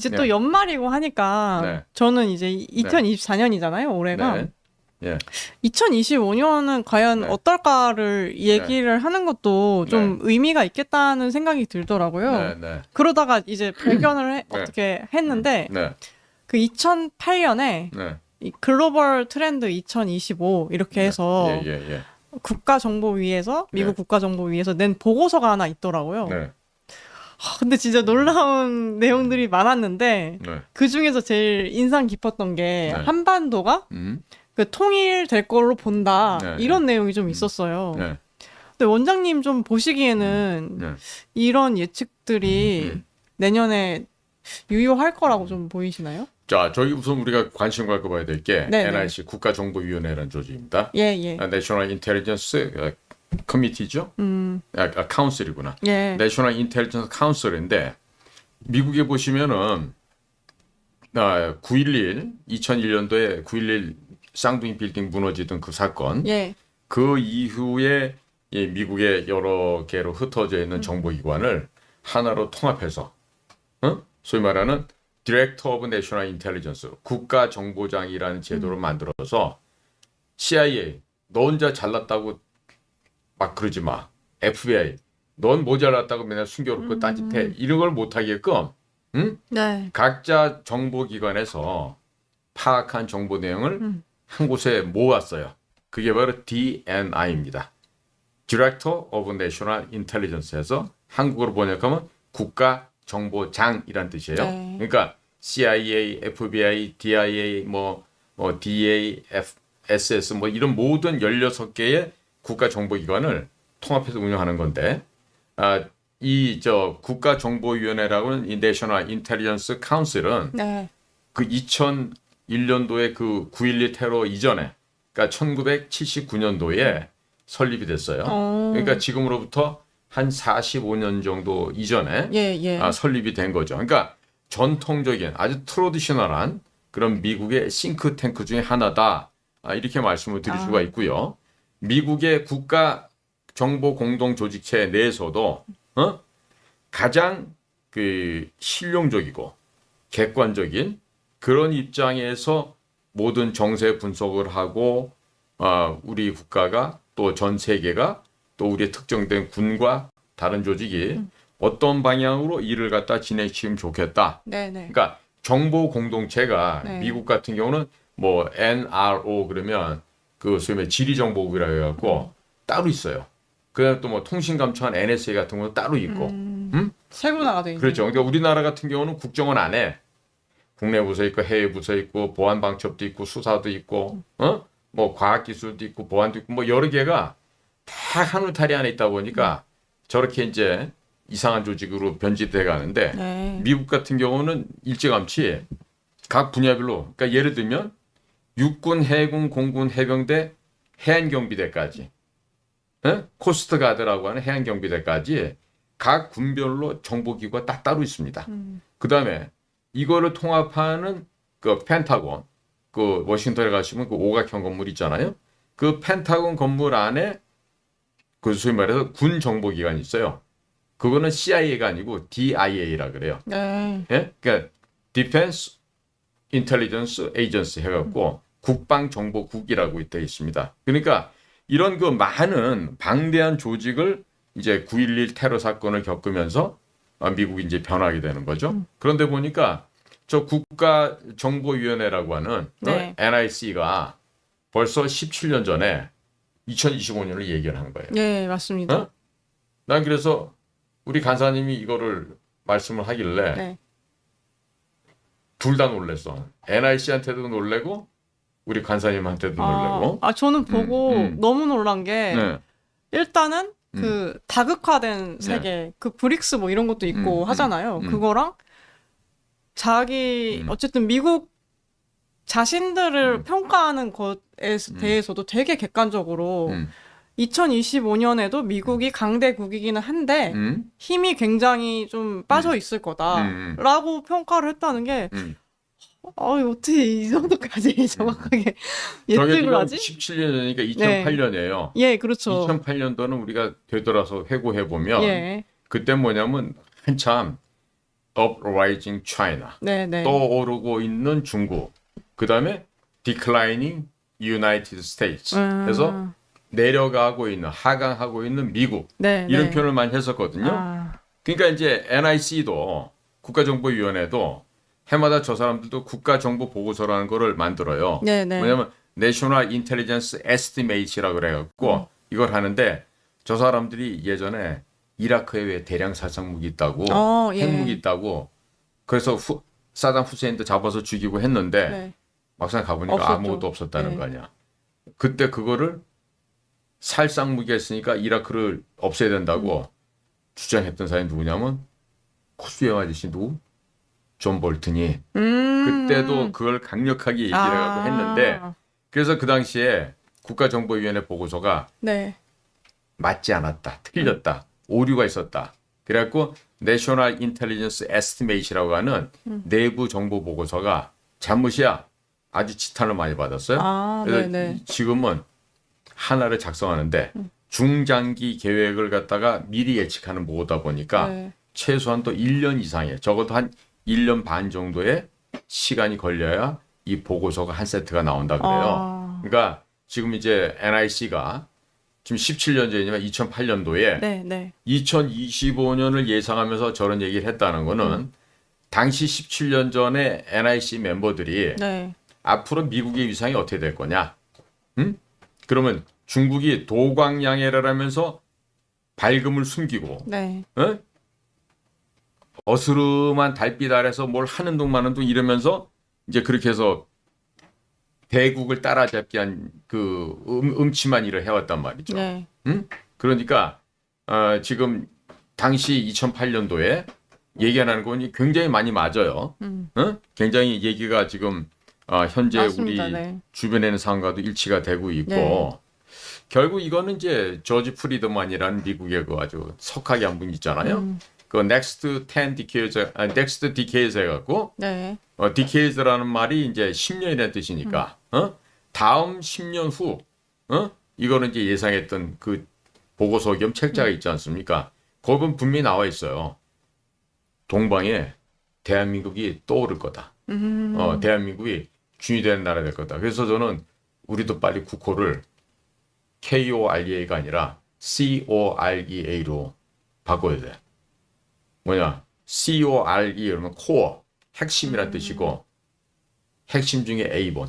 이제 네. 또 연말이고 하니까 네. 저는 이제 2024년이잖아요, 올해가. 네. 예. 2025년은 과연 네. 어떨까를 얘기를 하는 것도 좀 의미가 있겠다는 생각이 들더라고요. 네. 네. 그러다가 이제 발견을 네. 어떻게 했는데 네. 그 2008년에 네. 이 글로벌 트렌드 2025 이렇게 해서 예. 국가정보위에서 미국 네. 국가정보위에서 낸 보고서가 하나 있더라고요. 네. 근데 진짜 놀라운 내용들이 많았는데 네. 그 중에서 제일 인상 깊었던 게 네. 한반도가 그 통일될 걸로 본다 네. 이런 내용이 좀 있었어요. 네. 근데 원장님 좀 보시기에는 네. 이런 예측들이 내년에 유효할 거라고 좀 보이시나요? 자, 저기 우선 우리가 관심 갖고 봐야 될 게 네, NIC 국가정보위원회라는 조직입니다. 예, 예. National Intelligence Committee죠? 카운슬이구나. 예. National Intelligence Council인데 미국에 보시면은 9.11 2001년도에 9.11 쌍둥이 빌딩 무너지던 그 사건 예. 그 이후에 이 미국의 여러 개로 흩어져 있는 정보기관을 하나로 통합해서 소위 말하는 Director of National Intelligence 국가정보장이라는 제도를 만들어서 CIA 너 혼자 잘났다고 막 그러지 마. FBI 넌 모자랐다고 맨날 숨겨놓고 딴짓해. 이런 걸 못하게끔 네. 각자 정보기관에서 파악한 정보 내용을 한 곳에 모았어요. 그게 바로 DNI입니다. Director of National Intelligence에서 한국어로 번역하면 국가정보장이란 뜻이에요. 네. 그러니까 CIA, FBI, DIA, DA, SS 이런 모든 16개의 국가정보기관을 통합해서 운영하는 건데 이 국가정보위원회라고는 이 National Intelligence Council은 네. 그 2001년도에 그 9.12 테러 이전에 그러니까 1979년도에 설립이 됐어요. 그러니까 지금으로부터 한 45년 정도 이전에 예. 설립이 된 거죠. 그러니까 전통적인 아주 트로디셔널한 그런 미국의 싱크탱크 중에 하나다. 이렇게 말씀을 드릴 수가 있고요. 미국의 국가 정보 공동 조직체 내에서도 가장 그 실용적이고 객관적인 그런 입장에서 모든 정세 분석을 하고 우리 국가가 또 전 세계가 또 우리의 특정된 군과 다른 조직이 어떤 방향으로 일을 갖다 진행시키면 좋겠다. 네네. 그러니까 정보 공동체가 네. 미국 같은 경우는 NRO 그러면 그 소위 말해 지리정보국이라고 해갖고 따로 있어요. 그다음 또 통신감청한 NSA 같은 경우는 따로 있고. 세분화가 돼 있는. 그렇죠. 그러니까 우리나라 같은 경우는 국정원 안에 국내 부서 있고 해외 부서 있고 보안 방첩도 있고 수사도 있고 과학기술도 있고 보안도 있고 여러 개가 다 한 울타리 안에 있다 보니까 저렇게 이제 이상한 조직으로 변질돼 가는데 네. 미국 같은 경우는 일찌감치 각 분야별로 그러니까 예를 들면 육군, 해군, 공군, 해병대, 해안경비대까지 코스트가드라고 하는 해안경비대까지 각 군별로 정보기구가 딱 따로 있습니다. 그다음에 이거를 통합하는 그 펜타곤 그 워싱턴에 가시면 그 오각형 건물 있잖아요. 그 펜타곤 건물 안에 그 소위 말해서 군 정보기관이 있어요. 그거는 CIA가 아니고 DIA라 그래요. 네. 예? 그러니까 Defense Intelligence Agency 해갖고 국방정보국이라고 되어 있습니다. 그러니까 이런 그 많은 방대한 조직을 이제 9.11 테러 사건을 겪으면서 미국이 이제 변하게 되는 거죠. 그런데 보니까 저 국가정보위원회라고 하는 네. NIC가 벌써 17년 전에 2025년을 얘기를 한 거예요. 네, 맞습니다. 난 그래서 우리 간사님이 이거를 말씀을 하길래 네. 둘 다 놀랬어. NIC한테도 놀래고 우리 간사님한테도 놀래고. 저는 보고 너무 놀란 게 네. 일단은 그 다극화된 세계, 그 브릭스 이런 것도 있고 하잖아요. 그거랑 자기 어쨌든 미국 자신들을 평가하는 것에 대해서도 되게 객관적으로 2025년에도 미국이 강대국이기는 한데 힘이 굉장히 좀 빠져 있을 거다라고 평가를 했다는 게 어떻게 이 정도까지 정확하게 예측을 하지? 17년 전이니까 2008년이에요. 예, 그렇죠. 2008년도는 우리가 되돌아서 회고해 보면 예. 그때 뭐냐면 한참 uprising China. 네, 네. 떠오르고 있는 중국. 그다음에 declining United States. 그래서 내려가고 있는 하강하고 있는 미국. 네, 이런 네. 표현을 많이 했었거든요. 아, 그러니까 이제 NIC도 국가정보위원회도 해마다 저 사람들도 국가정보보고서라는 거를 만들어요. 네, 네. 뭐냐면 National Intelligence Estimate이라고 그래갖고 이걸 하는데 저 사람들이 예전에 이라크에 왜 대량 살상무기 있다고 예. 핵무기 있다고 그래서 사담 후세인도 잡아서 죽이고 했는데 네. 막상 가보니까 없었죠. 아무것도 없었다는 네. 거 아니야. 그때 그거를 살상무기가 있으니까 이라크를 없애야 된다고 주장했던 사람이 누구냐면 코스염 아저씨 누구? 존 볼튼이 그때도 그걸 강력하게 얘기를 하고 했는데 그래서 그 당시에 국가정보위원회 보고서가 네. 맞지 않았다, 틀렸다, 오류가 있었다. 그래갖고 National Intelligence Estimate이라고 하는 내부 정보 보고서가 잘못이야. 아주 지탄을 많이 받았어요. 그래서 네네. 지금은 하나를 작성하는데 중장기 계획을 갖다가 미리 예측하는 보고다 보니까 네. 최소한 또 1년 이상의 적어도 한 1년 반 정도의 시간이 걸려야 이 보고서가 한 세트가 나온다 그래요. 그러니까 지금 이제 NIC가 지금 17년 전이지만 2008년도에 네, 네. 2025년을 예상하면서 저런 얘기를 했다는 거는 당시 17년 전에 NIC 멤버들이 네. 앞으로 미국의 위상이 어떻게 될 거냐? 응? 그러면 중국이 도광양해라면서 밝음을 숨기고 네. 어스름한 달빛 아래서 뭘 하는 둥 마는 둥 이러면서 이제 그렇게 해서 대국을 따라잡기 한 그 음침한 일을 해왔단 말이죠. 네. 그러니까 지금 당시 2008년도에 얘기하는 건 굉장히 많이 맞아요. 굉장히 얘기가 지금 현재 맞습니다. 우리 네. 주변에 있는 상황과도 일치가 되고 있고 네. 결국 이거는 이제 저지 프리드만이라는 미국의 그 아주 석학의 한 분 있잖아요. 그 next 10 decades, next decades 해갖고 네. decades라는 말이 이제 10년이라는 뜻이니까 다음 10년 후 이거는 이제 예상했던 그 보고서 겸 책자가 있지 않습니까? 거기 분명히 나와 있어요. 동방에 대한민국이 떠오를 거다. 대한민국이 주인이 되는 나라 될 거다. 그래서 저는 우리도 빨리 국호를 KOREA가 아니라 COREA로 바꿔야 돼. 뭐냐? CORE 그러면 코어, 핵심이란 뜻이고 핵심 중에 A번.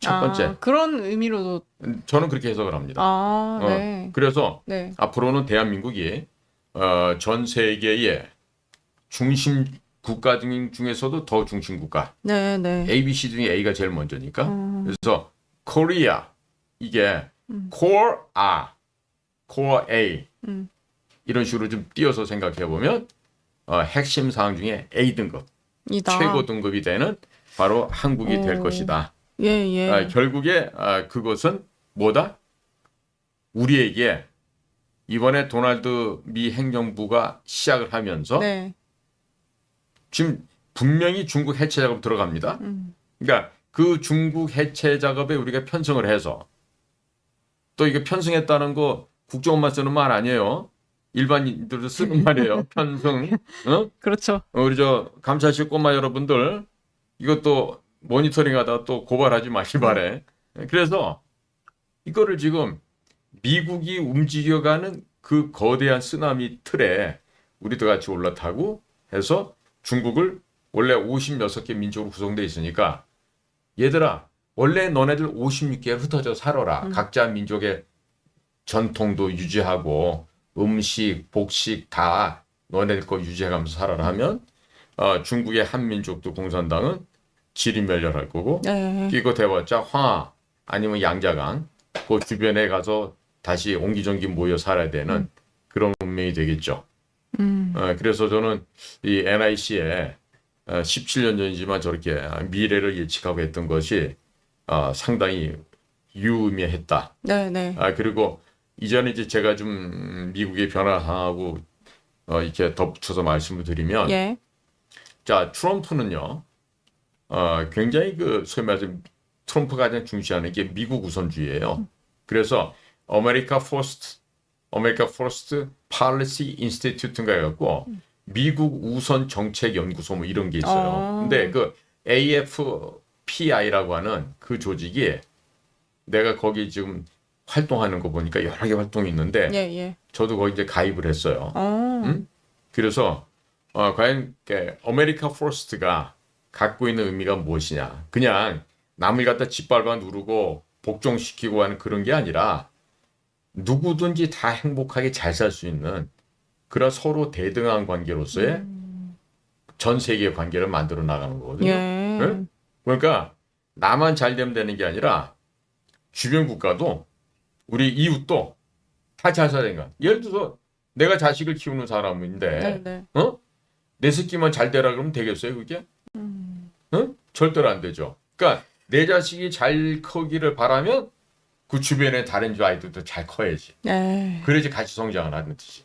첫 번째. 그런 의미로도. 저는 그렇게 해석을 합니다. 네. 그래서 네. 앞으로는 대한민국이 전 세계의 중심 국가 중에서도 더 중심 국가. 네, 네. A, B, C 중에 A가 제일 먼저니까. 그래서 코리아 이게 core R, core A 이런 식으로 좀 띄어서 생각해 보면 핵심 사항 중에 A 등급, 이다. 최고 등급이 되는 바로 한국이 될 것이다. 예, 예. 결국에 그것은 뭐다? 우리에게 이번에 도널드 미 행정부가 시작을 하면서 네. 지금 분명히 중국 해체 작업 들어갑니다. 그러니까 그 중국 해체 작업에 우리가 편성을 해서 또 이게 편성했다는 거 국정원만 쓰는 말 아니에요. 일반인들도 쓰는 말이에요. 편성. 그렇죠. 우리 저 감찰실 꼬마 여러분들 이것도 모니터링하다가 또 고발하지 마시기 바래. 그래서 이거를 지금 미국이 움직여가는 그 거대한 쓰나미 틀에 우리도 같이 올라타고 해서 중국을 원래 56개 민족으로 구성되어 있으니까 얘들아 원래 너네들 56개를 흩어져 살아라. 각자 민족의 전통도 유지하고 음식, 복식 다 너네들 거 유지해가면서 살아라 하면 중국의 한민족도 공산당은 지리멸렬할 거고 네. 이거 대봤자 황하 아니면 양자강 그 주변에 가서 다시 옹기종기 모여 살아야 되는 그런 운명이 되겠죠. 그래서 저는 이 NIC에 17년 전이지만 저렇게 미래를 예측하고 했던 것이 상당히 유의미했다. 네, 네. 그리고 이전에 이제 제가 좀 미국의 변화하고 이렇게 덧붙여서 말씀을 드리면, 예. 자 트럼프는요, 굉장히 그 소위 말해서 트럼프가 가장 중시하는 게 미국 우선주의예요. 그래서 아메리카 퍼스트 팔리시 인스티튜트인가 해갖고 미국 우선 정책 연구소 뭐 이런 게 있어요. 근데 그 AFPI라고 하는 그 조직이 내가 거기 지금 활동하는 거 보니까 여러 개 활동이 있는데 예, 예. 저도 거기 이제 가입을 했어요. 그래서 과연 아메리카 포스트가 갖고 있는 의미가 무엇이냐? 그냥 남을 갖다 짓밟아 누르고 복종시키고 하는 그런 게 아니라 누구든지 다 행복하게 잘 살 수 있는 그런 서로 대등한 관계로서의 전 세계의 관계를 만들어 나가는 거거든요. 예. 네? 그러니까 나만 잘 되면 되는 게 아니라 주변 국가도 우리 이웃도 다 잘 살아야 되는 거야. 예를 들어서 내가 자식을 키우는 사람인데 네, 네. 내 새끼만 잘 되라 그러면 되겠어요, 그게? 절대로 안 되죠. 그러니까 내 자식이 잘 크기를 바라면 그 주변에 다른 아이들도 잘 커야지. 예. 그래야지 같이 성장을 하는 뜻이.